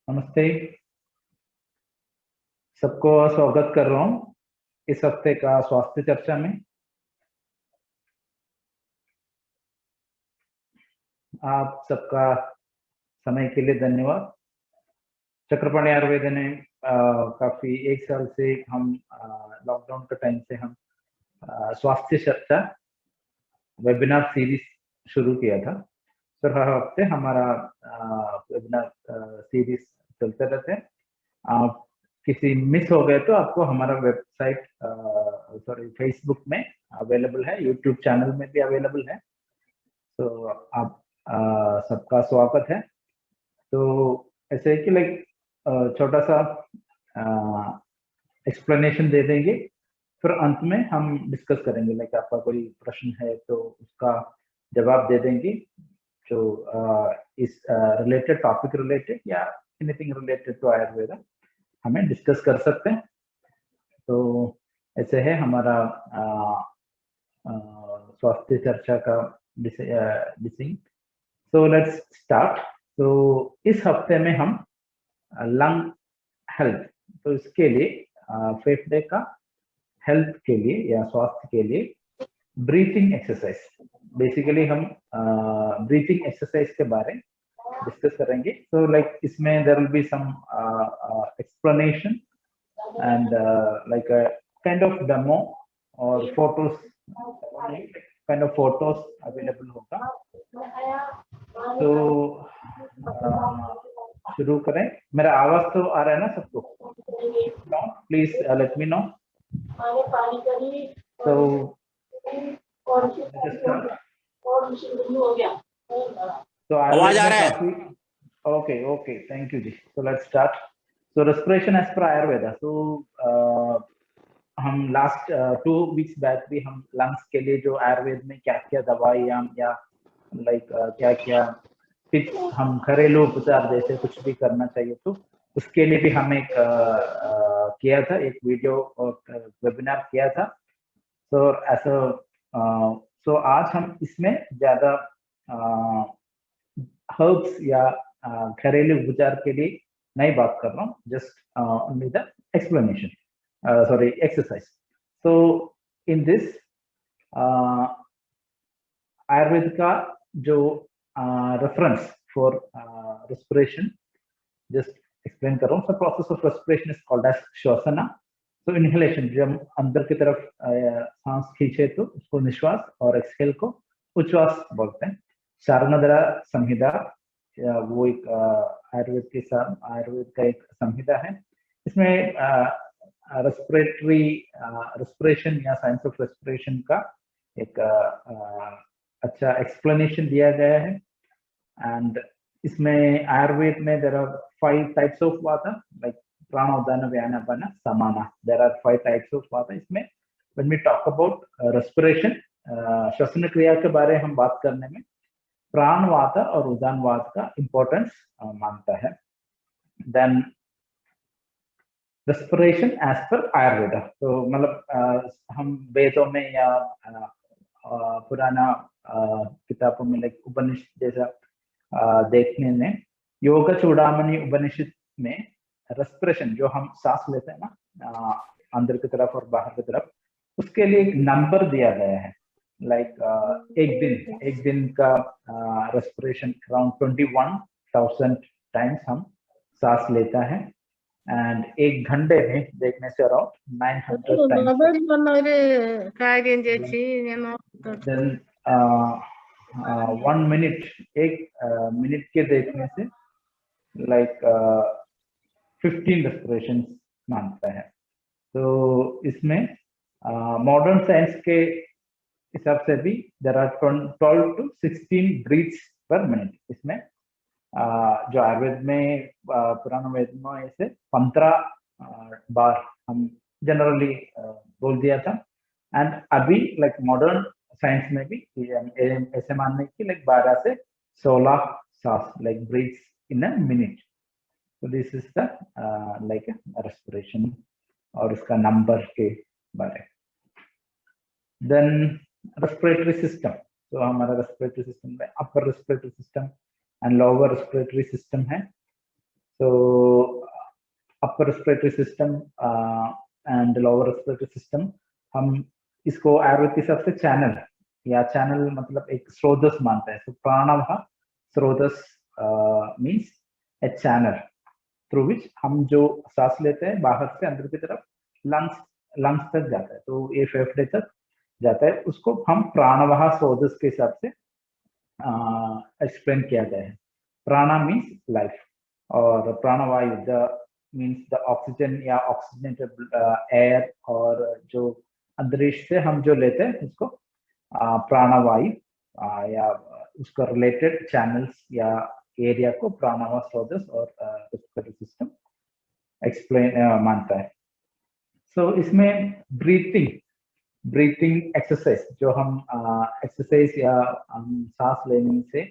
नमस्ते। सबको स्वागत कर रहा हूँ इस हफ्ते का स्वास्थ्य चर्चा में। आप सबका समय के लिए धन्यवाद। चक्रपाणी आयुर्वेद ने काफी एक साल से हम लॉकडाउन के टाइम से हम स्वास्थ्य चर्चा वेबिनार सीरीज शुरू किया था। तो हर हफ्ते हमारा वेबिनार सीरीज चलते रहते हैं। आप किसी मिस हो गए तो आपको हमारा वेबसाइट फेसबुक में अवेलेबल है, यूट्यूब चैनल में भी अवेलेबल है। तो आप सबका स्वागत है। तो ऐसे कि छोटा सा एक्सप्लेनेशन दे देंगे, फिर अंत में हम डिस्कस करेंगे। आपका कोई प्रश्न है तो उसका जवाब दे देंगे, जो इस रिलेटेड टॉपिक रिलेटेड या एनीथिंग रिलेटेड टू आयुर्वेदा हमें डिस्कस कर सकते हैं। तो ऐसे है हमारा स्वास्थ्य चर्चा का डिसिंग। So let's start. तो इस हफ्ते में हम लंग हेल्थ, तो इसके लिए फेफड़े का हेल्थ के लिए या स्वास्थ्य के लिए ब्रीथिंग एक्सरसाइज, बेसिकली हम ब्रीथिंग एक्सरसाइज के बारे में डिस्कस करेंगे। तो इसमें there will be some explanation and like a kind of demo और photos, kind of photos available होगा। तो शुरू करें। मेरा आवाज तो आ रहा है ना सबको? Please let me know. तो आवाज आ रहा है? काफी ओके ओके, थैंक यू जी। So let's start. So respiration as per Ayurveda. तो हम लास्ट 2 वीक्स बैक भी हम लंग्स के लिए जो आयुर्वेद में क्या क्या दवाइयाँ या क्या क्या टिप्स हम घरेलू उपचार जैसे कुछ भी करना चाहिए, तो उसके लिए भी हम एक किया था, एक वीडियो और वेबिनार किया था। तो ऐसा सो आज हम इसमें ज्यादा हर्ब्स या घरेलू उपचार के लिए नहीं बात कर रहा हूँ, just only the explanation, sorry exercise. तो इन दिस आयुर्वेद का जो reference for respiration just explain कर रहा हूँ। Process of respiration is called as श्वसना। तो इनहेलेशन, जब हम अंदर की तरफ सांस खींचे तो उसको निश्वास, और एक्सहेल को उच्छ्वास बोलते हैं। शार्ंगधरा संहिता वो एक आयुर्वेद के साथ आयुर्वेद का एक संहिता है। इसमें रेस्पिरेशन या साइंस ऑफ रेस्पिरेशन का एक अच्छा एक्सप्लेनेशन दिया गया है। एंड इसमें आयुर्वेद में देर आर 5 टाइप्स ऑफ वाता, लाइक प्राणोदान, व्यान, अपान, समाना। There are 5 types of vata. इसमें when we talk about respiration, श्वसन क्रिया के बारे में हम बात करने में प्राण वात और उदान वात का इंपॉर्टेंस मानता है। Then respiration as per Ayurveda, तो मतलब हम वेदों में या पुराना किताबों में लाइक उपनिषद जैसा देखने में, योग चूड़ामणि उपनिषद में रेस्पिरेशन जो हम सांस लेते हैं ना अंदर की तरफ और बाहर की तरफ, उसके लिए एक नंबर दिया गया है। एक दिन का रेस्पिरेशन अराउंड 21,000 टाइम्स हम सांस लेता है, एंड एक घंटे में देखने से अराउंड 900 टाइम्स। देन 1 मिनट, एक मिनट के देखने से 15 रेस्पिरेशन मानता है। तो इसमें मॉडर्न साइंस के हिसाब से भी there are 12 to 16 breaths per minute. इसमें जो आयुर्वेद में पुराना वेद में ऐसे 15 बार हम जनरली बोल दिया था। एंड अभी मॉडर्न साइंस में भी ऐसे मानने की 12 से 16 सांस ब्रीथ्स इन अ मिनट। तो दिस इज द रेस्पिरेशन और उसका नंबर के बारे। Then respiratory system. तो हमारा रेस्पिरेटरी सिस्टम में upper respiratory system and lower respiratory system है। तो upper respiratory system and lower respiratory system, हम इसको आयुर्वेद के हिसाब से चैनल या चैनल मतलब एक स्रोतस मानते हैं। तो प्राणवाह स्रोतस means a channel through which हम जो सांस लेते हैं बाहर से अंदर की तरफ लंग्स तक जाता है, तो ये फेफड़े तक जाता है, उसको हम प्राणवाह स्रोतस के हिसाब से एक्सप्लेन किया गया है। प्राणा मीन्स लाइफ और प्राणवायु द मीन्स द ऑक्सीजन या ऑक्सीजनेटेड एयर, और जो अंतरिक्ष से हम जो लेते हैं उसको प्राणवायु या उसका रिलेटेड चैनल्स या एरिया को प्राणवायु स्रोतस और रेस्पिरेटरी सिस्टम एक्सप्लेन मानता है। सो इसमें ब्रीथिंग एक्सरसाइज जो हम एक्सरसाइज या हम सांस लेने से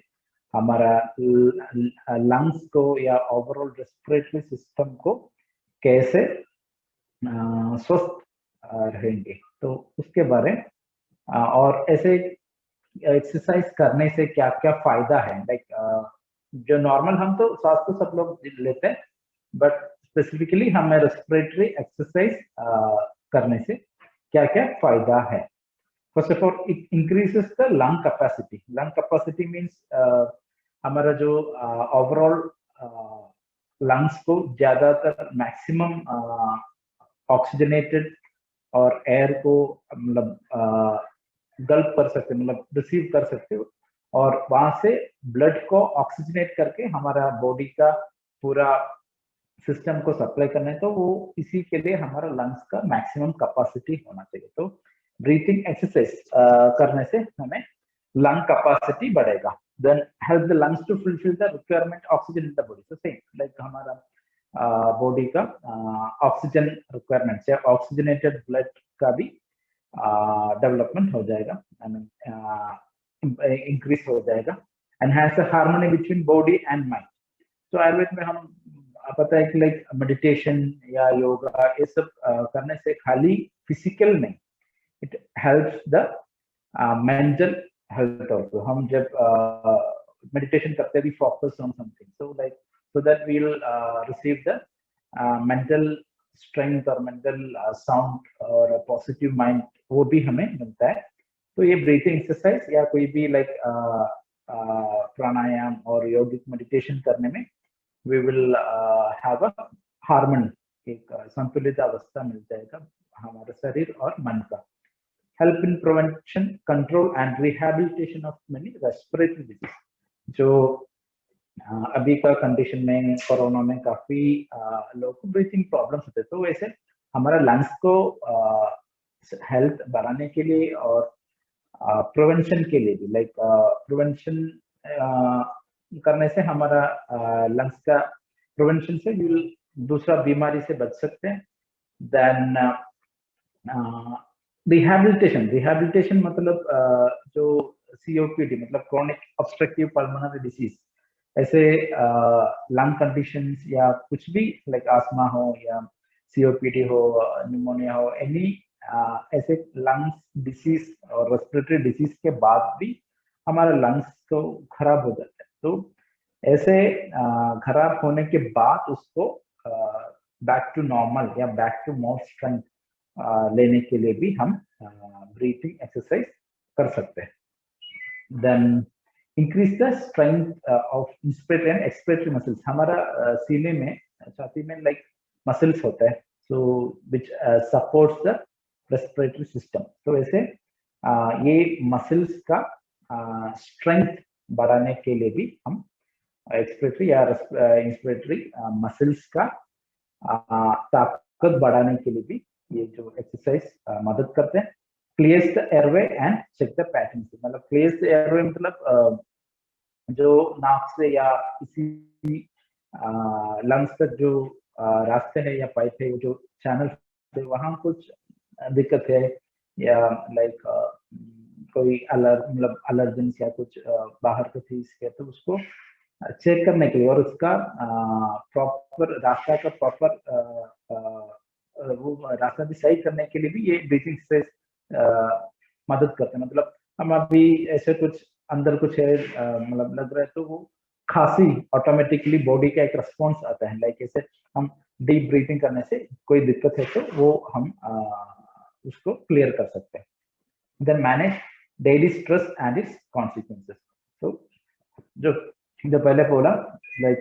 हमारा लंग्स को या ओवरऑल रेस्पिरेटरी सिस्टम को कैसे स्वस्थ रहेंगे, तो उसके बारे में और ऐसे एक्सरसाइज करने से क्या क्या फायदा है। लाइक जो नॉर्मल हम तो सांस तो सब लोग लेते हैं, बट स्पेसिफिकली हमें रेस्पिरेटरी एक्सरसाइज करने से क्या क्या फायदा है। First of all it increases the lung capacity means हमारा जो ओवरऑल लंग्स को ज्यादातर मैक्सिमम ऑक्सीजनेटेड और एयर को मतलब गल्प कर सकते, मतलब रिसीव कर सकते हो, और वहां से ब्लड को ऑक्सीजनेट करके हमारा बॉडी का पूरा सिस्टम को सप्लाई करना है, तो वो इसी के लिए हमारा लंग्स का मैक्सिमम कैपेसिटी होना चाहिए। तो ब्रीथिंग एक्सरसाइज करने से हमें लंग कैपेसिटी बढ़ेगा, then help the lungs to fulfil the requirement oxygen in the body. तो सेम लाइक हमारा बॉडी का ऑक्सीजन रिक्वायरमेंट या ऑक्सीजनेटेड ब्लड का भी डेवलपमेंट हो जाएगा, इंक्रीज हो जाएगा, and has a harmony between body and mind. तो आयुर्वेद में हम पता है कि लाइक मेडिटेशन या योगा ये सब करने से खाली फिजिकल नहीं, it helps the mental health also. हम जब मेडिटेशन करते हैं, focus on something, so like so that we will receive the mental strength और मेंटल साउंड और पॉजिटिव माइंड, वो भी हमें मिलता है। तो ये ब्रीथिंग एक्सरसाइज या कोई भी लाइक प्राणायाम और योगिक मेडिटेशन करने में we will have a harmony, एक संतुलित अवस्था मिल जाएगा हमारे शरीर और मन का। Help in prevention, control and rehabilitation of many respiratory disease. जो अभी का कंडीशन में कोरोना में काफी लोगों को ब्रीथिंग प्रॉब्लम्स होते, तो वैसे हमारा लंग्स को हेल्थ बढ़ाने के लिए और प्रिवेंशन के लिए भी, लाइक प्रिवेंशन करने से हमारा लंग्स का प्रिवेंशन से दूसरा बीमारी से बच सकते हैं। देन रिहैबिलिटेशन मतलब जो COPD मतलब क्रॉनिक ऑब्स्ट्रक्टिव पल्मोनरी डिसीज, ऐसे लंग कंडीशंस या कुछ भी लाइक आस्थमा हो या COPD हो, निमोनिया हो, एनी ऐसे लंग्स डिसीज और रेस्पिरेटरी डिसीज के बाद भी हमारा लंग्स को खराब हो जाता है। तो ऐसे खराब होने के बाद उसको बैक टू नॉर्मल या बैक टू मोर स्ट्रेंथ लेने के लिए भी हम ब्रीथिंग एक्सरसाइज कर सकते हैं। Then increase the strength of inspiratory and expiratory muscles. हमारा सीने में, छाती में लाइक मसल्स होता है, so which supports the respiratory system. तो ऐसे ये मसल्स का स्ट्रेंथ बढ़ाने के लिए भी हम एक्सपिरेटरी या इंस्पिरेटरी मसल्स का ताकत बढ़ाने के लिए भी ये जो एक्सरसाइज मदद करते हैं। Clears the airway and check the pattern. मतलब क्लियर्स द एयरवे मतलब जो नाक से या किसी लंग्स तक जो रास्ते है या पाइप है, जो चैनल है, वहां कुछ दिक्कत है या लाइक कोई मतलब एलर्जेंस या कुछ बाहर का चीज है, तो उसको चेक करने के लिए और उसका प्रॉपर रास्ता का प्रॉपर वो रास्ता भी सही करने के लिए भी ये ब्रीथिंग एक्सरसाइज मदद करते हैं। मतलब हम अभी ऐसे कुछ अंदर कुछ है मतलब लग रहा है, तो वो खांसी ऑटोमेटिकली बॉडी का एक रिस्पॉन्स आता है, लाइक ऐसे हम डीप ब्रीथिंग करने से कोई दिक्कत है तो वो हम उसको क्लियर कर सकते हैं। Then manage daily stress and its consequences. तो जो पहले बोला लाइक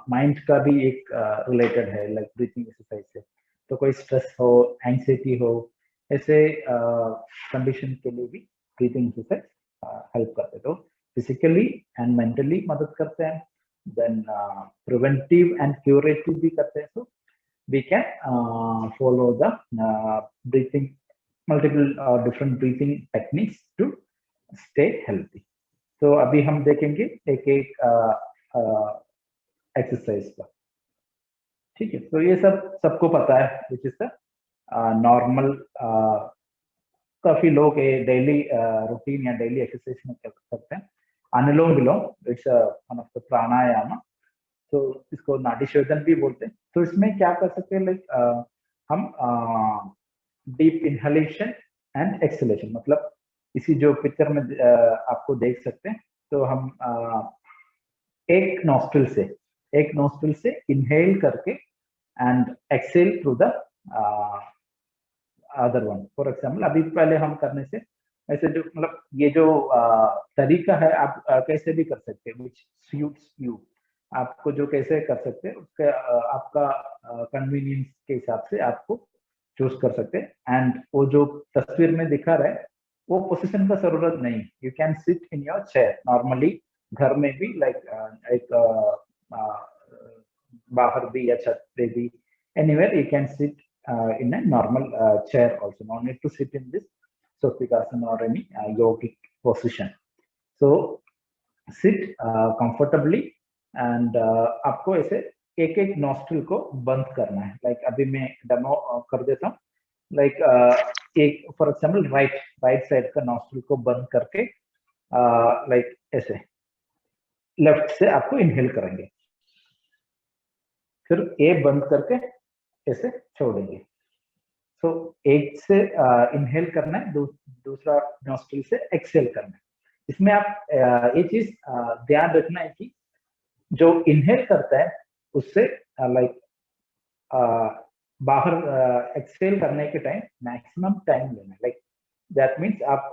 माइंड का भी एक रिलेटेड है लाइक ब्रीथिंग एक्सरसाइज से। तो कोई स्ट्रेस हो, एंग्जाइटी हो, ऐसे कंडीशन के लिए भी ब्रीथिंग एक्सरसाइज हेल्प करते हैं। तो फिजिकली एंड मेंटली मदद करते हैं, देन प्रिवेंटिव एंड क्यूरेटिव भी करते हैं। तो we can follow the breathing multiple different breathing techniques to stay healthy. तो अभी हम देखेंगे एक एक एक्सरसाइज का, ठीक है। तो ये सब सबको पता है, विच इज द नॉर्मल, काफी लोग डेली रूटीन या डेली एक्सरसाइज में कर सकते हैं। अनुलोम विलोम, इट्स वन ऑफ द प्राणायाम। तो इसको नाड़ी शोधन भी बोलते हैं। तो इसमें क्या कर सकते हैं, लाइक हम डीप इनहेलेशन एंड एक्सहेलेशन, मतलब इसी जो पिक्चर में आपको देख सकते हैं। तो हम एक नोस्ट्रिल से इनहेल करके and exhale through the other one. For example अभी पहले हम करने से ऐसे जो मतलब ये जो तरीका है आप कैसे भी कर सकते हैं, विच सूट्स यू। आपको जो कैसे कर सकते हैं उसके आपका कन्वीनियंस के हिसाब से आपको चूज कर सकते हैं। एंड वो जो तस्वीर में दिखा रहा है वो पोजीशन का जरूरत नहीं, you can sit in your chair normally, घर में भी लाइक एक बाहर भी या छत पे भी, anywhere you can sit in a normal chair also, no need to sit in this Sophikasana or any yogic position. So sit comfortably and आपको ऐसे एक एक नॉस्ट्रिल को बंद करना है। लाइक अभी मैं डेमो कर देता हूँ। लाइक एक फॉर एग्जाम्पल राइट साइड का नॉस्ट्रिल को बंद करके लाइक ऐसे लेफ्ट से आपको इनहेल करेंगे, फिर ए बंद करके ऐसे छोड़ेंगे। तो एक से इनहेल करना है, दूसरा नॉस्ट्रिल से एक्सेल करना है। इसमें आप ये चीज ध्यान रखना है कि जो इनहेल करता है उससे लाइक बाहर एक्सेल करने के टाइम मैक्सिमम टाइम लेना है। लाइक दैट मीन्स आप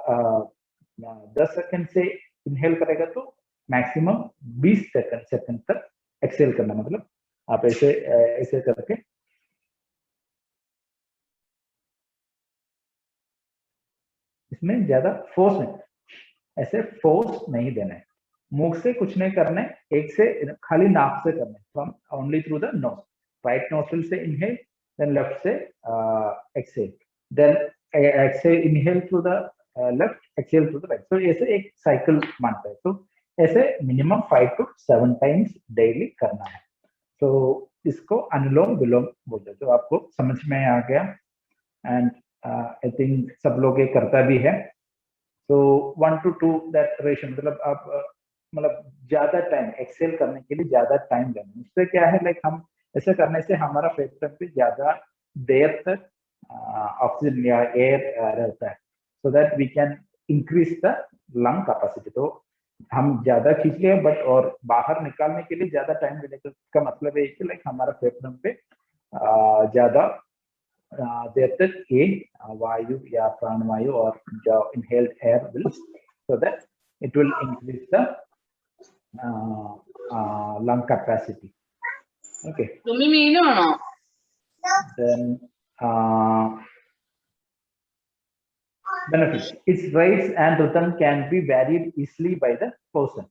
10 सेकंड से इनहेल करेगा तो मैक्सिमम 20 सेकंड तक एक्सेल करना। मतलब आप ऐसे करके इसमें ज्यादा फोर्स नहीं, ऐसे फोर्स नहीं देना है, मुंह से कुछ नहीं करना है, एक से खाली नाक से करना है, from only through the nose. Right nostril से इनहेल, देन लेफ्ट से exhale, then exhale inhale through the left, exhale through the right. तो ऐसे एक साइकिल मानता है। तो ऐसे मिनिमम 5 to 7 टाइम्स डेली करना है। तो इसको अनुलोम विलोम बोलते हैं। तो आपको समझ में आ गया एंड आई थिंक सब लोग ये करता भी है। तो 1 to 2 दैट रेशियो, मतलब आप मतलब ज्यादा टाइम एक्सेल करने के लिए ज्यादा टाइम लेना। उससे क्या है, लाइक हम ऐसे करने से हमारा फेफड़े पे ज्यादा देर तक ऑक्सीजन या एयर रहता है, so that we can increase the lung capacity. तो हम ज्यादा खींच लिए बट और बाहर निकालने के लिए ज्यादा टाइम लेने का मतलब है कि लाइक हमारा फेफड़े पे ज्यादा देर तक ये वायु या प्राणवायु और जो inhaled air will, so that it will increase the lung capacity. Okay. Then benefits. Its rates and rhythm can be varied easily by the person.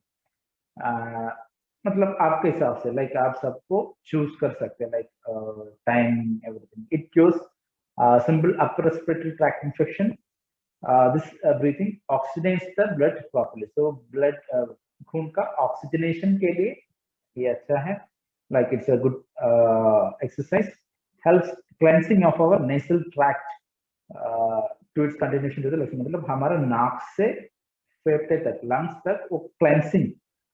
मतलब आपके हिसाब से लाइक आप सबको चूज कर सकते हैं, like time everything. It cures simple upper respiratory tract infection. This breathing oxygenates the blood properly. So blood खून का oxygenation के लिए ये अच्छा है। Like it's a good exercise. Helps cleansing of our nasal tract to its continuation to the lungs. मतलब हमारा नाक से फेफड़े तक, लंग्स तक वो क्लेंसिंग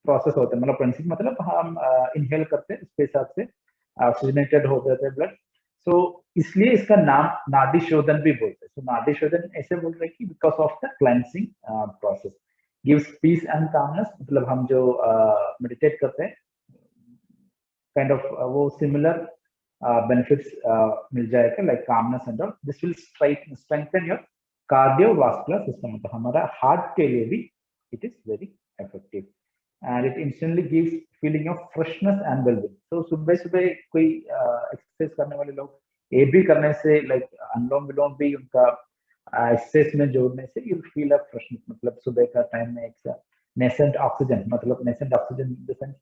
प्रोसेस होता है। मतलब क्लेंसिंग मतलब हम इनहेल करते हैं, उसके हिसाब से ऑक्सीजनेटेड हो जाता है ब्लड। तो इसलिए इसका नाम नाड़ी शोधन भी बोलते हैं। तो नाड़ी शोधन ऐसे बोल रहे हैं कि because of the cleansing process. Gives peace and calmness, मतलब हम जो मेडिटेट करते हैं काइंड ऑफ वो सिमिलर बेनिफिट्स मिल जाएगा, like calmness and all. This will strengthen your cardiovascular system, मतलब हमारा हार्ट के लिए भी it is very effective and it instantly gives feeling of freshness and wellbeing. तो सुबह सुबह कोई एक्सरसाइज करने वाले लोग ये भी करने से, लाइक अनुलोम विलोम भी उनका एक्सरसाइज में जोड़ने से यू फील अ फ्रेशनेस, मतलब सुबह का टाइम में एक नेसेंट ऑक्सीजन, मतलब nascent oxygen in the sense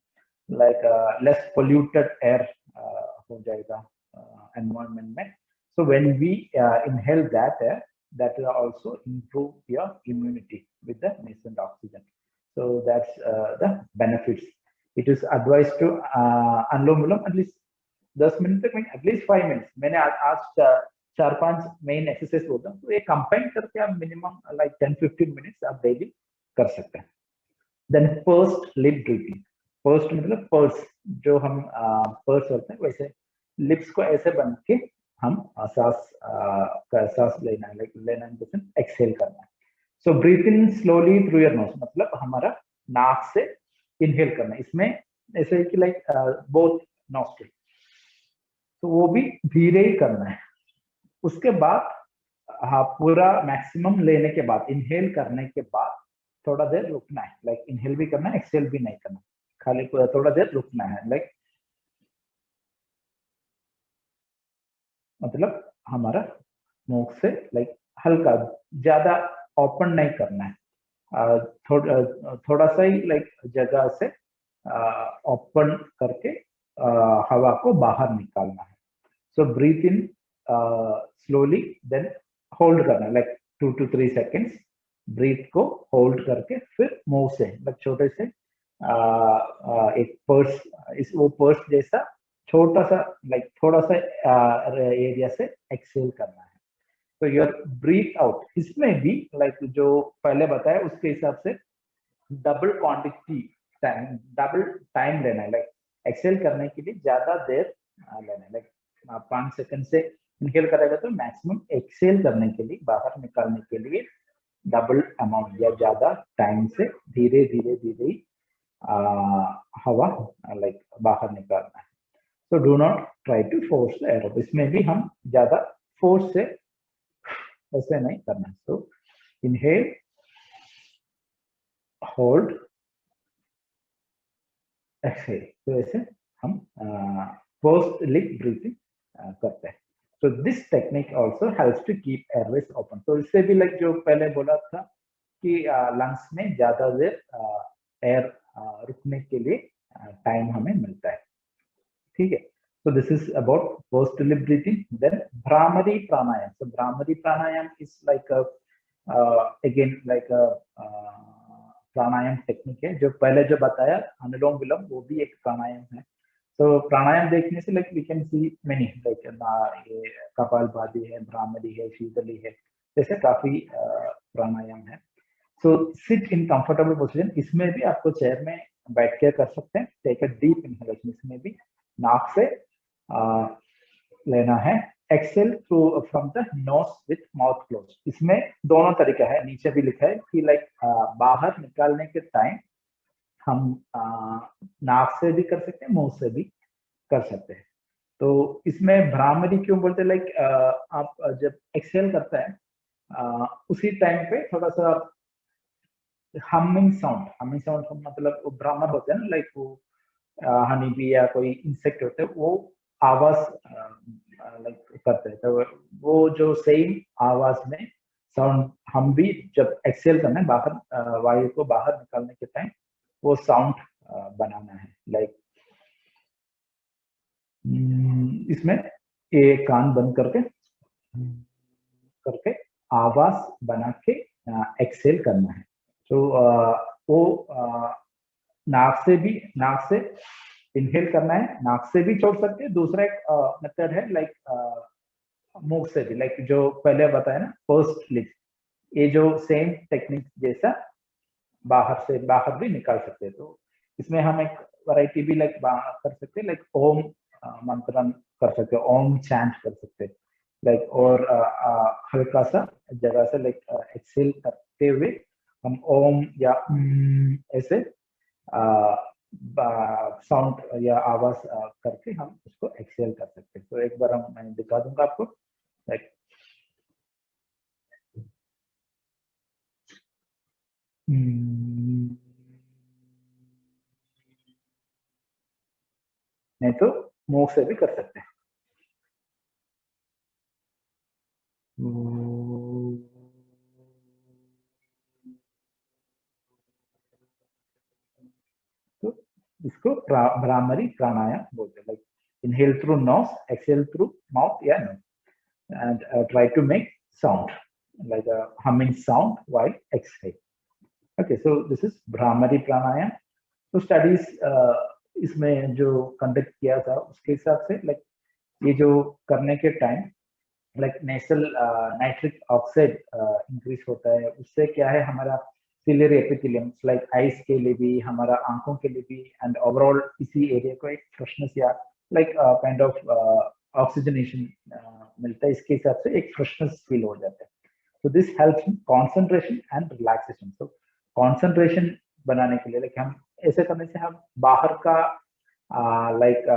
like less polluted air हो जाएगा एनवायरनमेंट में. So when we inhale that air, that will also improve your immunity with the nascent oxygen. So that's the benefits. It is advised to anulom vilom at least 10 minute तक नहीं, at least 5 minutes. मैंने आज 4-5 main exercise बोलता हूँ, तो ये combine करके आप मिनिमम लाइक 10-15 मिनट्स आप डेली कर सकते हैं. Then pursed lip breathing. Pursed मतलब पर्स, जो हम पर्स होते हैं वैसे लिप्स को ऐसे बन के हम सांस लेना है, लाइक लेना इन द सेंस एक्सहेल करना है. So breathe in slowly through your nose, मतलब हमारा नाक से इनहेल करना है. इसमें ऐसे कि लाइक बोथ नॉस्ट्रिल, तो वो भी धीरे ही करना है. उसके बाद हाँ, पूरा मैक्सिमम लेने के बाद, इनहेल करने के बाद थोड़ा देर रुकना है, लाइक इनहेल भी करना है, एक्सहेल भी नहीं करना, खाली थोड़ा देर रुकना है. लाइक मतलब हमारा मुंह से लाइक हल्का, ज्यादा ओपन नहीं करना है, थोड़ा सा ही लाइक जगह से ओपन करके हवा को बाहर निकालना है. So breathe in slowly, then hold करना है लाइक 2 to 3 सेकेंड्स. ब्रीथ को होल्ड करके फिर मुंह से लाइक छोटे से एक पर्स, इस वो पर्स जैसा छोटा सा लाइक थोड़ा सा एरिया से एक्सहेल करना है. तो योर ब्रीथ आउट, इसमें भी लाइक जो पहले बताया उसके हिसाब से double quantity time, double time लेना है. लाइक एक्सहेल करने के लिए ज्यादा देर लेना है, लाइक 5 सेकंड से इनहेल करेगा तो मैक्सिमम एक्सहेल करने के लिए, बाहर निकालने के लिए डबल अमाउंट या ज्यादा टाइम से धीरे धीरे धीरे हवा लाइक बाहर निकालना है. So do not try to force the air. इसमें भी हम ज्यादा फोर्स से ऐसे नहीं करना. So inhale, hold, exhale. तो ऐसे हम post lip breathing करते हैं. So this technique also helps to keep airways open. तो इससे भी लाइक जो पहले बोला था कि लंग्स में ज्यादा देर एयर रुकने के लिए टाइम हमें मिलता है. ठीक है. So this is about post lip breathing. Then Bhramari pranayam. So Bhramari pranayam is like a again like a pranayama technique है. जो पहले जो बताया अनुलोम विलोम, वो भी एक प्राणायाम है. तो प्राणायाम देखने से like we can see many, like ये कपालभाति है, भ्रामरी है, शीतली है, जैसे काफी प्राणायाम है. So sit in comfortable position. इसमें भी आपको चेयर में बैठ के कर सकते हैं. Take a deep inhalation. इसमें भी नाक से लेना है. Exhale through from the nose with mouth close. इसमें दोनों तरीका है, नीचे भी लिखा है कि लाइक बाहर निकालने के टाइम हम नाक से भी कर सकते हैं, मुंह से भी कर सकते हैं. तो इसमें भ्रामरी क्यों बोलते हैं, लाइक आप जब एक्सेल करता है उसी टाइम पे थोड़ा सा हमिंग साउंड मतलब वो भ्रामर होते हैं ना, लाइक वो हनी बी या कोई इंसेक्ट होते हैं, वो आवाज लाइक करते हैं. तो वो जो सेम आवाज में साउंड हम भी जब एक्सेल करना है, बाहर वायु को बाहर निकालने के टाइम वो साउंड बनाना है. लाइक इसमें ये कान बंद करके आवाज बना के एक्सेल करना है. तो वो नाक से इनहेल करना है, नाक से भी छोड़ सकते हैं. दूसरा एक मेथड है लाइक मुंह से भी, लाइक जो पहले बताया ना फर्स्ट लिप, ये जो सेम टेक्निक जैसा बाहर भी निकाल सकते हैं. तो इसमें हम एक वैरायटी भी लाइक कर सकते हैं, लाइक ओम मंत्रन कर सकते हैं, ओम चैंट कर सकते हैं, लाइक और हल्का सा जगह से लाइक एक्सेल करते हुए हम ओम या ऐसे साउंड या आवाज करके हम उसको एक्सेल कर सकते हैं। तो एक बार मैं दिखा दूंगा आपको, लाइक नहीं तो मुंह से भी कर सकते हैं। तो इसको भ्रामरी प्राणायाम बोलते हैं, like inhale through nose, exhale through mouth या nose, and try to make sound like a humming sound while exhale. Okay, so this is Bhramari Pranayam. तो स्टडीज इसमें जो कंडक्ट किया था उसके हिसाब से लाइक ये जो करने के टाइम लाइक नेसल नाइट्रिक ऑक्साइड इंक्रीज होता है, उससे क्या है हमारा सिलियरी एपिथेलियम लाइक आइज के लिए भी, हमारा आंखों के लिए भी, एंड ओवरऑल इसी एरिया को एक फ्रेशनेस या लाइक काइंड ऑफ ऑक्सीजनेशन मिलता है। इसके हिसाब से एक फ्रेशनेस फील हो जाता है। तो this helps in concentration and relaxation. तो कंसंट्रेशन बनाने के लिए लाइक हम ऐसे करने से हम बाहर का लाइक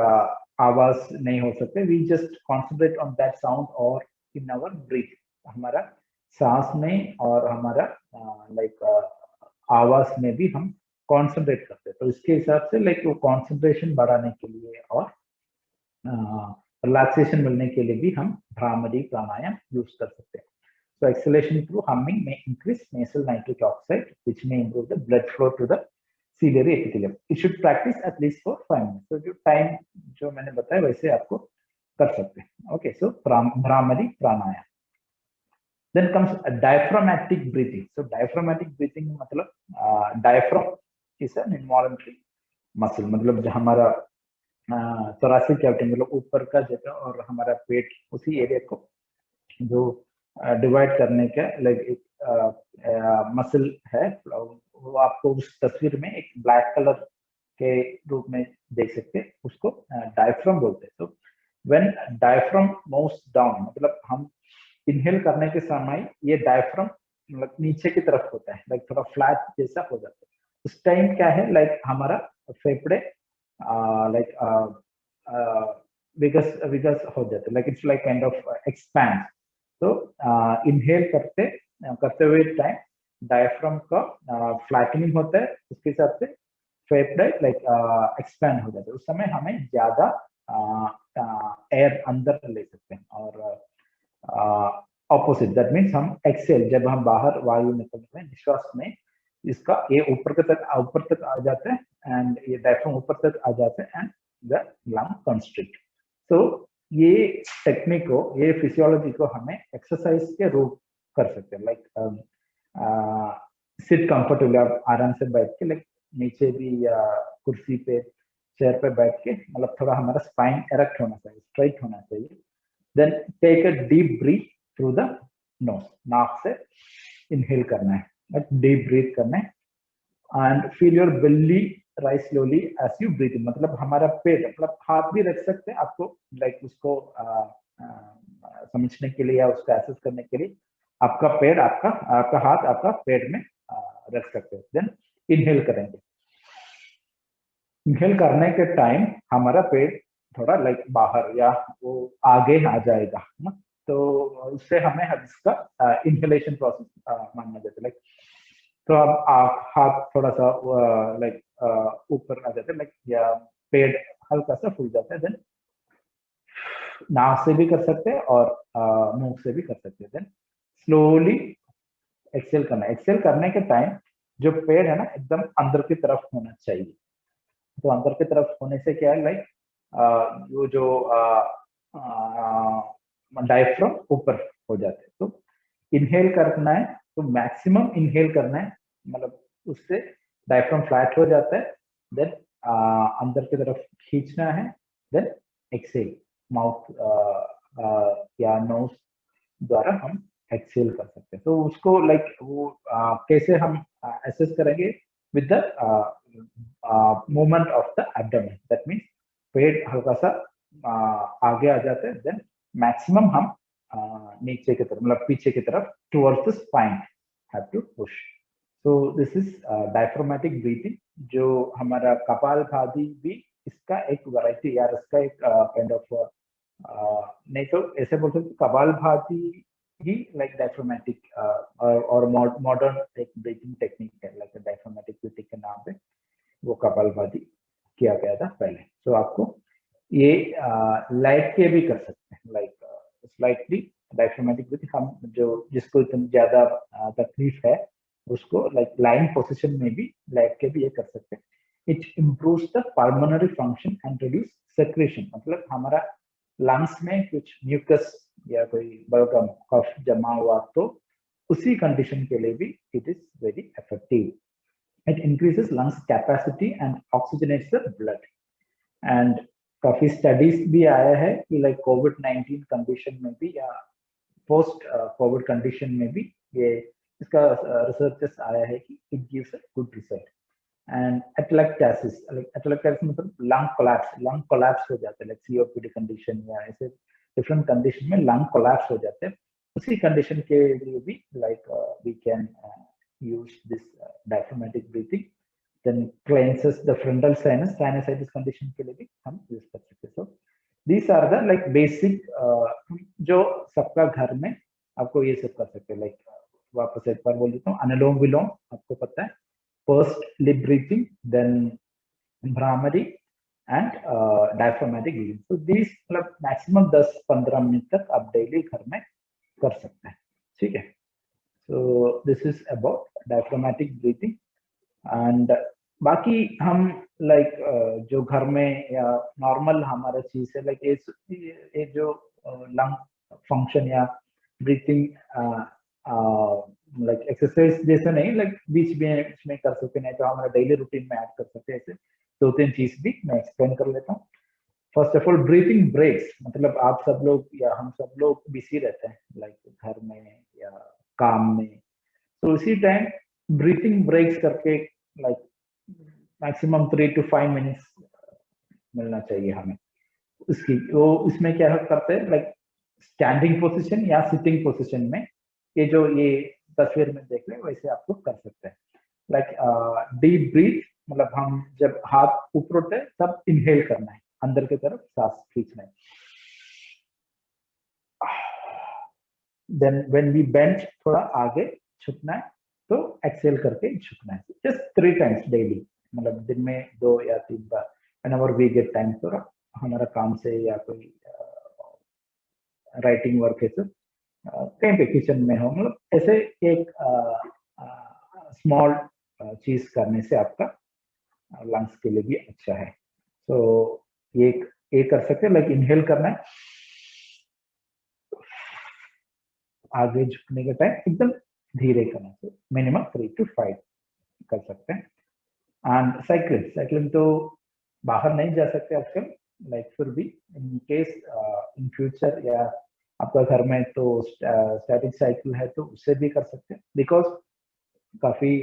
आवाज नहीं हो सकते, we just concentrate on that sound और इन आवर ब्रीथ, हमारा सांस में और हमारा लाइक आवाज में भी हम कॉन्सेंट्रेट करते हैं। तो इसके हिसाब से लाइक वो कॉन्सेंट्रेशन बढ़ाने के लिए और रिलैक्सेशन मिलने के लिए भी हम भ्रामरी प्राणायाम यूज कर सकते हैं। So exhalation through humming may increase nasal nitric oxide, which may improve the blood flow to the ciliary epithelium. It should practice at least for 5 minutes. So जो time जो मैंने बताया वैसे आपको कर सकते हैं। Okay, so Bhramari Pranayam. Then comes a diaphragmatic breathing. So diaphragmatic breathing मतलब diaphragm is an involuntary muscle, मतलब जो हमारा thoracic cavity मतलब ऊपर का जगह और हमारा पेट उसी एरिया को जो डिवाइड करने का लाइक एक मसल है, वो आपको उस तस्वीर में एक ब्लैक कलर के रूप में देख सकते हैं, उसको डायफ्राम बोलते हैं। तो व्हेन डायफ्राम मूव्स डाउन मतलब हम इनहेल करने के समय ये डायफ्राम मतलब नीचे की तरफ होता है, लाइक थोड़ा फ्लैट जैसा हो जाता है। उस टाइम क्या है लाइक हमारा फेफड़े लाइक विगस विगस हो जाते हैं, like it's like kind of expand. तो इनहेल करते हुए टाइम डायफ्राम का फ्लैटनिंग होता है, उसके हिसाब से फेफड़े लाइक एक्सपैंड हो जाते हैं। उस समय हमें ज्यादा एयर अंदर ले सकते हैं और ऑपोजिट दैट मीन्स हम एक्सेल जब हम बाहर वायु निकलते हैं निश्वास में, इसका ये ऊपर तक आ जाता है एंड ये डायफ्राम ऊपर तक आ जाता है एंड द लंग कंस्ट्रिक्ट। तो ये टेक्निक को, ये फिजियोलॉजी को हमें एक्सरसाइज के रूप कर सकते हैं, लाइक सिट कंफर्टेबली, आप आराम से बैठ के लाइक नीचे भी या कुर्सी पे चेयर पे बैठ के मतलब थोड़ा हमारा स्पाइन एरेक्ट होना चाहिए, स्ट्राइट होना चाहिए। Then take a deep breath through the nose, नाक से इनहेल करना है, डीप ब्रीथ करना है and feel your belly rise slowly as you breathe in, मतलब हमारा पेट मतलब हाथ भी रख सकते हैं आपको लाइक उसको समझने के लिए या उसको एसेस करने के लिए आपका पेट आपका हाथ आपका पेट में रख सकते हैं। देन इनहेल करेंगे, इनहेल करने के टाइम हमारा पेट थोड़ा लाइक बाहर या वो आगे आ जाएगा ना, तो उससे हमें इसका इनहेलेशन प्रोसेस मानना जाता है। लाइक तो अब हाथ थोड़ा सा लाइक ऊपर आ जाता है लाइक या पेट हल्का सा फूल जाता है। देन नाक से भी कर सकते हैं और मुंह से भी कर सकते हैं। देन स्लोली एक्सेल करना है। एक्सेल करने के टाइम जो पेट है ना एकदम अंदर की तरफ होना चाहिए। तो अंदर की तरफ होने से क्या है लाइक वो जो डायफ्राम ऊपर हो जाते हैं। तो इनहेल करना है तो मैक्सिमम इनहेल करना है, मतलब उससे डायफ्राम फ्लैट हो जाता है। देन अंदर की तरफ खींचना है। देन एक्सेल माउथ या नोज द्वारा हम एक्सेल कर सकते हैं। तो उसको लाइक वो कैसे हम एसेस करेंगे with the movement of the abdomen, that means पेट हल्का सा आगे आ जाता है। देन मैक्सिमम हम नीचे की तरफ मतलब पीछे की तरफ towards the spine have to push. So this is diaphragmatic breathing, जो हमारा कपालभाति भी इसका एक वैरायटी यार, इसका एक काइंड ऑफ नहीं तो ऐसे बोल सकते कपालभाति ही लाइक डायफ्रामेटिक और मॉडर्न एक ब्रीथिंग टेक्निक है, लाइक डायफ्रामेटिक ब्रीथिंग के नाम पे वो कपालभाति किया गया था पहले। सो आपको ये लाइट के भी कर सकते हैं, लाइक स्लाइटली डायफ्रामेटिक ब्रीथिंग, हम जो जिसको इतनी ज्यादा तकलीफ है उसको लाइक लाइन पोजीशन में भी लाइट के भी ये कर सकते हैं। It improves the pulmonary function and reduce secretion, मतलब हमारा लंग्स में कुछ म्यूकस या कोई बलगम कफ जमा हुआ तो उसी कंडीशन के लिए भी it is very effective. It increases lungs capacity and oxygenates the blood. And काफी स्टडीज भी आया है कि लाइक कोविड-19 कंडीशन में भी या पोस्ट कोविड कंडीशन में भी ये इसका रिसर्चेस आया है कि it gives a good result. And atelectasis, atelectasis मतलब लंग कोलैप्स हो जाते हैं, लाइक सीओपीडी कंडीशन या ऐसे डिफरेंट कंडीशन में लंग कोलैप्स हो जाते हैं, उसी कंडीशन के लिए भी like we can use this diaphragmatic breathing. Then cleanses the frontal sinus, sinusitis condition के लिए भी हम यूज कर सकते हैं। So these are the like basic जो सबका घर में आपको ये सब कर सकते हैं। लाइक वापस एक बार बोल देता हूँ, अनुलोम विलोम आपको पता है, first lip breathing, then bhramari and diaphragmatic breathing. तो दीज मतलब मैक्सिमम 10-15 मिनट तक आप डेली घर में कर सकते हैं, ठीक है। सो this is about diaphragmatic breathing. And बाकी हम लाइक जो घर में या नॉर्मल हमारा चीज है, लाइक ये जो लंग फंक्शन या ब्रीथिंग लाइक एक्सरसाइज जैसे नहीं, लाइक बीच में इसमें कर सकते, नहीं तो हमारा डेली रूटीन में ऐड कर सकते हैं। ऐसे 2-3 चीज भी मैं एक्सप्लेन कर लेता हूँ। First of all breathing breaks, मतलब आप सब लोग या हम सब लोग बिजी रहते हैं लाइक घर में या काम में, तो उसी टाइम ब्रीथिंग ब्रेक्स करके लाइक मैक्सिमम 3 to 5 मिनट्स मिलना चाहिए हमें उसकी। वो इसमें क्या करते हैं, लाइक स्टैंडिंग पोजीशन या सिटिंग पोजीशन में, ये जो ये तस्वीर में देख रहे हैं वैसे आपको कर सकते हैं। लाइक डीप ब्रीथ, मतलब हम जब हाथ ऊपर उठते हैं तब इनहेल करना है, अंदर की तरफ सांस खींचना है। देन व्हेन वी बेंड, थोड़ा आगे झुकना है, तो एक्सेल करके झुकना है। जस्ट 3 टाइम्स डेली, मतलब दिन में 2 या 3 बार, व्हेनेवर वी गेट टाइम। थोड़ा हमारा काम से या कोई राइटिंग वर्क है तो कहीं पे किचन में हो, मतलब ऐसे एक स्मॉल चीज करने से आपका लंग्स के लिए भी अच्छा है। तो ये कर सकते हैं, लाइक इनहेल करना है, आगे झुकने का टाइम एकदम धीरे करना है, मिनिमम 3 to 5 कर सकते हैं। एंड साइकिलिंग तो बाहर नहीं जा सकते आजकल, लाइक फिर भी इन केस इन फ्यूचर या आपका घर में तो स्टैटिक साइकिल है तो उससे भी कर सकते हैं। बिकॉज काफी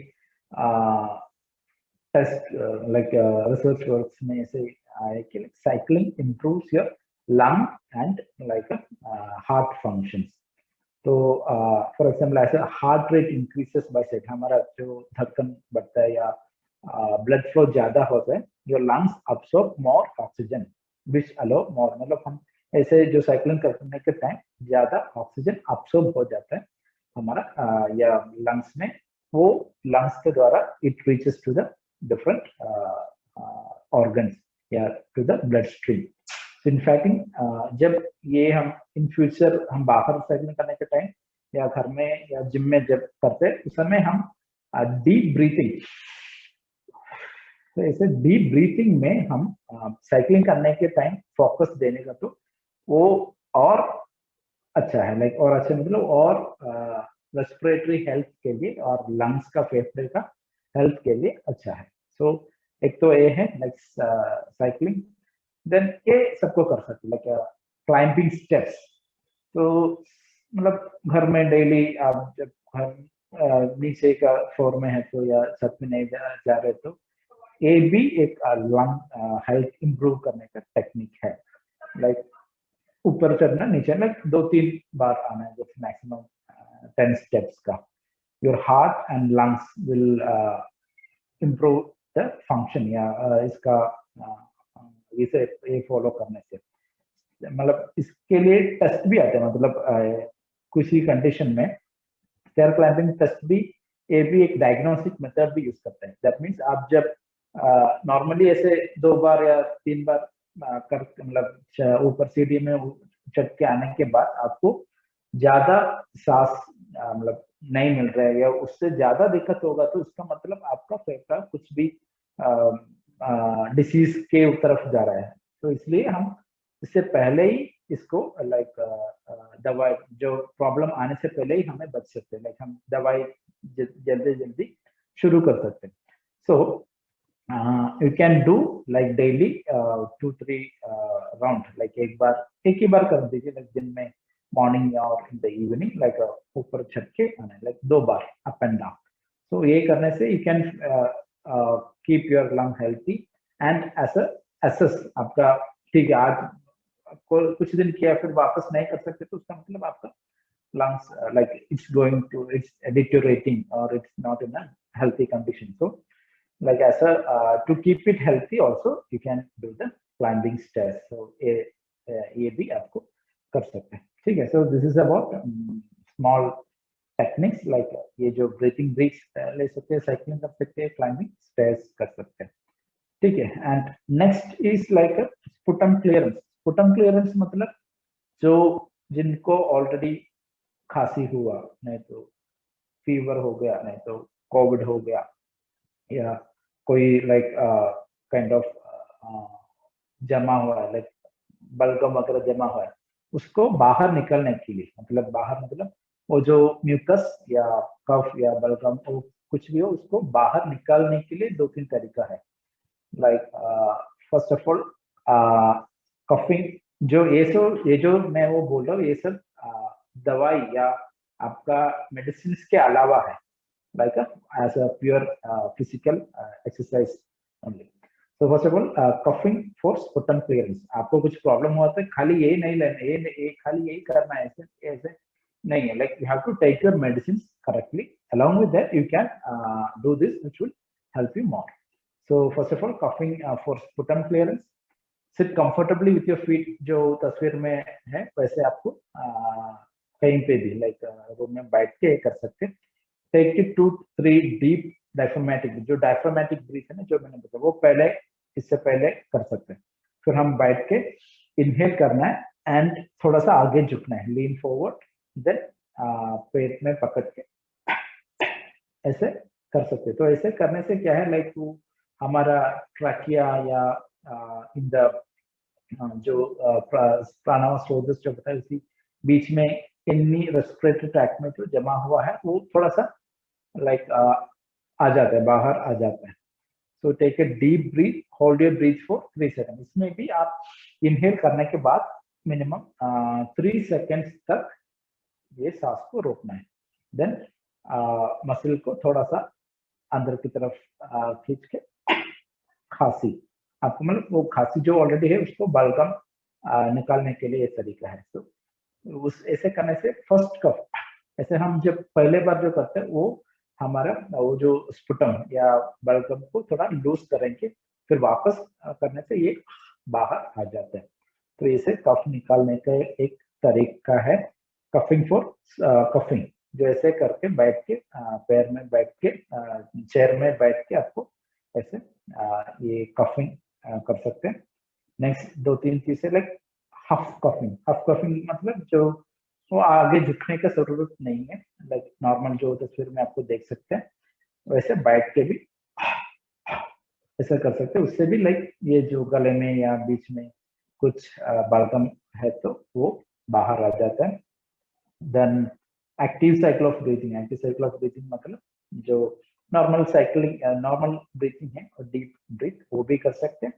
टेस्ट लाइक रिसर्च वर्क्स में ऐसे आए कि cycling improves your lung and like heart functions. तो फॉर एग्जाम्पल ऐसे heart rate increases by set, हमारा जो धड़कन बढ़ता है या ब्लड फ्लो ज्यादा होता है, your lungs absorb more oxygen which allow more, मतलब हम ऐसे जो साइकिलिंग करने के टाइम ज्यादा ऑक्सीजन अब्सॉर्ब हो जाता है हमारा या लंग्स में, वो लंग्स के द्वारा it reaches to the different organs या to the blood stream. In fact जब ये हम इन फ्यूचर हम बाहर साइकिलिंग करने के टाइम या घर में या जिम में जब करते हैं, उस समय हम डीप ब्रीथिंग, तो ऐसे डीप ब्रीथिंग में हम साइकिलिंग करने के टाइम फोकस देने का, तो वो और अच्छा है, लाइक और अच्छा मतलब और रेस्पिरेटरी हेल्थ के लिए और लंग्स का, फेफड़े का हेल्थ के लिए अच्छा है। सो एक तो ये है लाइक साइकिलिंग। देन ये सबको कर सकते, लाइक क्लाइंबिंग स्टेप्स, तो मतलब घर में डेली आप जब घर नीचे का फ्लोर में है तो या छत में नहीं जा रहे तो ये भी एक लंग हेल्थ इंप्रूव करने का टेक्निक है। लाइक ऊपर चढ़ना, नीचे लाइक 2-3 बार आना है, जैसे मैक्सिमम 10 स्टेप्स का, your heart and lungs will improve the function या इसका इसे ये फॉलो करने से मतलब इसके लिए टेस्ट भी आते हैं मतलब किसी कंडीशन में स्टेयर क्लाइंबिंग टेस्ट भी ये भी एक डायग्नोस्टिक मेथड भी यूज करते हैं दैट मींस आप जब नॉर्मली ऐसे 2 बार या 3 बार कर मतलब ऊपर सीढ़ी में चढ़ के आने के बाद आपको ज्यादा सांस मतलब नहीं मिल रहा है या उससे ज्यादा दिक्कत होगा तो इसका मतलब आपका फेफड़ा कुछ भी डिसीज के तरफ जा रहा है तो इसलिए हम इससे पहले ही इसको लाइक दवाई जो प्रॉब्लम आने से पहले ही हमें बच सकते हैं लाइक हम दवाई जल्दी जल्दी शुरू कर सकते हैं सो you can do like daily 2-3 round like एक ही बार कर दीजिए like दिन में मॉर्निंग और इन द इवनिंग लाइक ऊपर छत के आना लाइक 2 बार अप एंड डाउन सो ये करने से you can keep your lung healthy and एसेस आपका ठीक है आज आपको कुछ दिन किया फिर वापस नहीं कर सकते तो उसका मतलब आपका lungs like it's deteriorating or it's not in a healthy condition so like as a to keep it healthy also you can do the climbing stairs so ये भी आपको कर सकते हैं ठीक है so this is about small techniques like ये जो breathing breaks ले सकते हैं cycling कर सकते हैं climbing stairs कर सकते हैं ठीक है and next is like a sputum clearance मतलब जो जिनको ऑलरेडी खांसी हुआ नहीं तो फीवर हो गया नहीं तो कोविड हो गया या कोई लाइक काइंड ऑफ जमा हुआ है लाइक बलगम वगैरह जमा हुआ है उसको बाहर निकलने के लिए मतलब बाहर मतलब वो जो म्यूकस या कफ या बलगम वो कुछ भी हो उसको बाहर निकालने के लिए 2-3 तरीका है like first of all coughing जो ये जो मैं वो बोल रहा हूँ ये सब दवाई या आपका मेडिसिन के अलावा है like as a pure physical exercise only so first of all coughing for sputum clearance आपको कुछ प्रॉब्लम हुआ तो खाली यही नहीं लेना ये खाली यही करना है ऐसे नहीं है like you have to take your medicine correctly along with that you can do this which will help you more so first of all coughing for sputum clearance sit comfortably with your feet जो तस्वीर में है वैसे आपको कहीं पे भी like room में बैठ के कर सकते टेक इट 2-3 डीप डायफ्रामेटिक जो डायफ्रामेटिक ब्रीथ है ना जो मैंने बताया वो पहले इससे पहले कर सकते हैं फिर हम बैठ के इनहेल करना है एंड थोड़ा सा आगे झुकना है लीन फॉरवर्ड देन पेट में पकड़ के ऐसे कर सकते तो ऐसे करने से क्या है लाइक हमारा ट्रैकिया या इन द जो प्राणावास जो बताया उसी बीच में इननी रेस्पिरेटरी ट्रैक में जो जमा हुआ है वो थोड़ा सा लाइक आ जाता है बाहर आ जाता है so take a deep breath hold your breath for 3 second इसमें भी आप इनहेल करने के बाद मिनिमम 3 सेकंड्स तक ये सांस को रोकना है देन मसल को थोड़ा सा अंदर की तरफ खींच के खांसी आपको मतलब वो खांसी जो ऑलरेडी है उसको बलगम निकालने के लिए ये तरीका है तो उस ऐसे करने से फर्स्ट कफ ऐसे हम जब पहले बार जो करते हैं वो हमारा वो जो स्पुटम या बलगम को थोड़ा लूज करेंगे फिर वापस करने से ये बाहर आ जाता है तो इसे कफ निकालने का एक तरीका है कफिंग फॉर कफिंग जो ऐसे करके बैठ के पैर में बैठ के चेयर में बैठ के आपको ऐसे ये कफिंग कर सकते हैं नेक्स्ट 2-3 चीजें लाइक हफ कफिंग मतलब जो वो आगे झुकने का जरूरत नहीं है लाइक नॉर्मल जो तस्वीर में आपको देख सकते हैं वैसे बैठ के भी ऐसा कर सकते हैं उससे भी लाइक ये जो गले में या बीच में कुछ बलगम है तो वो बाहर आ जाता है then active cycle of breathing मतलब जो नॉर्मल ब्रीथिंग है और डीप ब्रीथ वो भी कर सकते हैं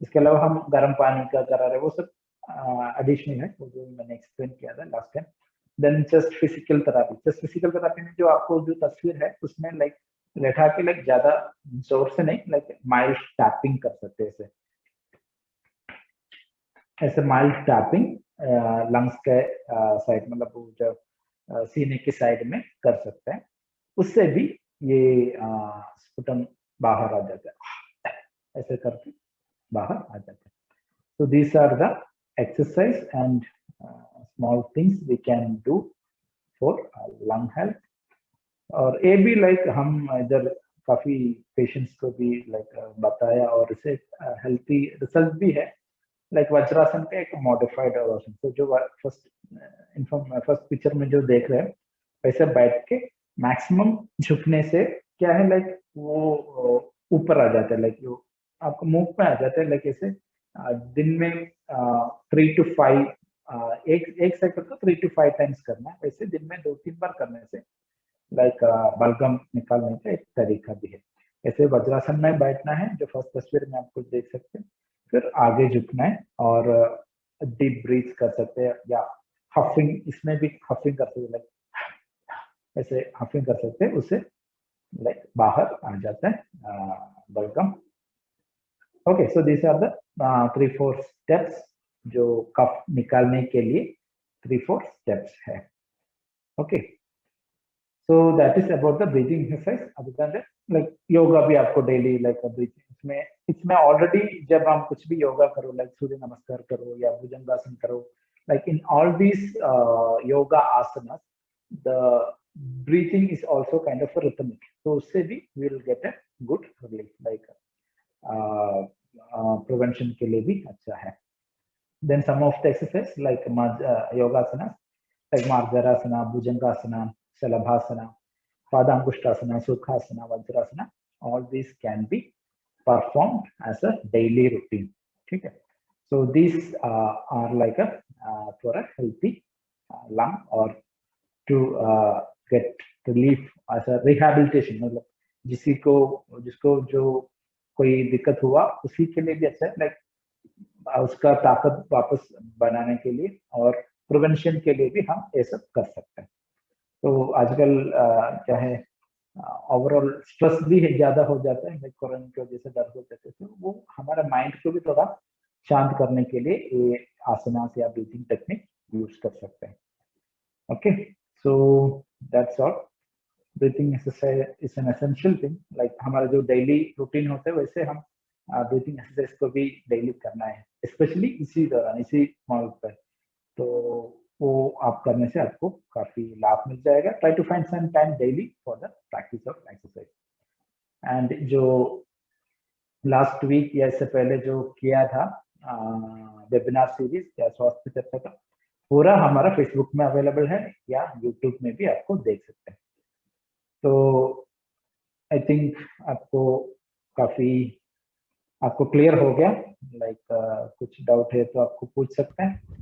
इसके अलावा हम गर्म पानी का करा रहे वो सब एडिशनल है वो जो मैंने एक्सप्लेन किया था last time then just physical therapy में जो आपको जो तस्वीर है उसमें लाइक लेटा के लाइक ज्यादा जोर से नहीं लाइक माइल्ड टैपिंग कर सकते हैं ऐसे माइल्ड टैपिंग लंग्स के साइड मतलब वो जो सीने के साइड में कर सकते हैं उससे भी ये स्पुटम बाहर आ जाता है, ऐसे करके बाहर आ जाता है। So these are the exercise and small things we can do for lung health. और ये भी लाइक हम इधर काफी पेशेंट्स को भी लाइक बताया और इसे हेल्थी रिजल्ट भी है। लाइक वज्रासन का एक मॉडिफाइड आसन, तो जो फर्स्ट पिक्चर में जो देख रहे हैं वैसे बैठ के मैक्सिमम झुकने से क्या है, लाइक वो ऊपर आ जाता है, लाइक वो आपको मुंह पे आ जाता है। लाइक ऐसे दिन में 3 to 5 एक साइकिल को 3 to 5 टाइम्स करना है, वैसे दिन में 2-3 बार करने से लाइक बलगम निकालने का एक तरीका भी है। ऐसे वज्रासन में बैठना है, जो फर्स्ट तस्वीर में आपको देख सकते हैं, फिर आगे झुकना है और डीप ब्रीथ कर सकते हैं, या हफिंग, इसमें भी हफिंग कर सकते हैं, लाइक ऐसे हफिंग कर सकते हैं, उससे लाइक बाहर आ जाता है बलगम। Okay, so this are the 3-4 steps जो कफ निकालने के लिए 3-4 स्टेप्स है। Okay, so that is about the breathing exercise. Other than that, like yoga भी आपको daily like breathing इसमें already जब हम कुछ भी योगा करो, like सूर्य नमस्कार करो या भुजंगासन करो, like in all these yoga asanas, the breathing is also kind of a rhythmic, so उससे भी we will get a good relief, like prevention के लिए भी अच्छा है। Then some of the exercise like yoga asanas like Marjarasana, Bhujangasana, Shalabhasana, Padangusthasana, Sukhasana, Vajrasana, all these can be performed as a daily routine. Okay. So these are like a for a healthy lung or to get relief as a rehabilitation. मतलब जिसको जो कोई दिक्कत हुआ उसी के लिए भी अच्छा है, लाइक उसका ताकत वापस बनाने के लिए और प्रिवेंशन के लिए भी हम ये सब कर सकते हैं। तो आजकल क्या है, ओवरऑल स्ट्रेस भी ज्यादा हो जाता है, कोरोना की वजह से डर हो जाते थे, वो हमारा माइंड को भी थोड़ा शांत करने के लिए ये आसनास या ब्रीथिंग टेक्निक यूज कर सकते हैं। Okay, so that's all. Breathing exercise is an essential thing, like हमारा जो डेली रूटीन होता है वैसे हम ब्रीथिंग एक्सरसाइज को भी डेली करना है, स्पेशली इसी दौरान, इसी मॉडल पर। तो वो आप करने से आपको काफी लाभ मिल जाएगा। Try to find some time daily for the practice of exercise. And जो लास्ट वीक या इससे पहले जो किया था वेबिनार सीरीज या स्वास्थ्य चर्चा का, पूरा हमारा फेसबुक में अवेलेबल है या यूट्यूब में भी आपको देख सकते हैं। तो आई थिंक आपको क्लियर हो गया, लाइक कुछ डाउट है तो आपको पूछ सकते हैं।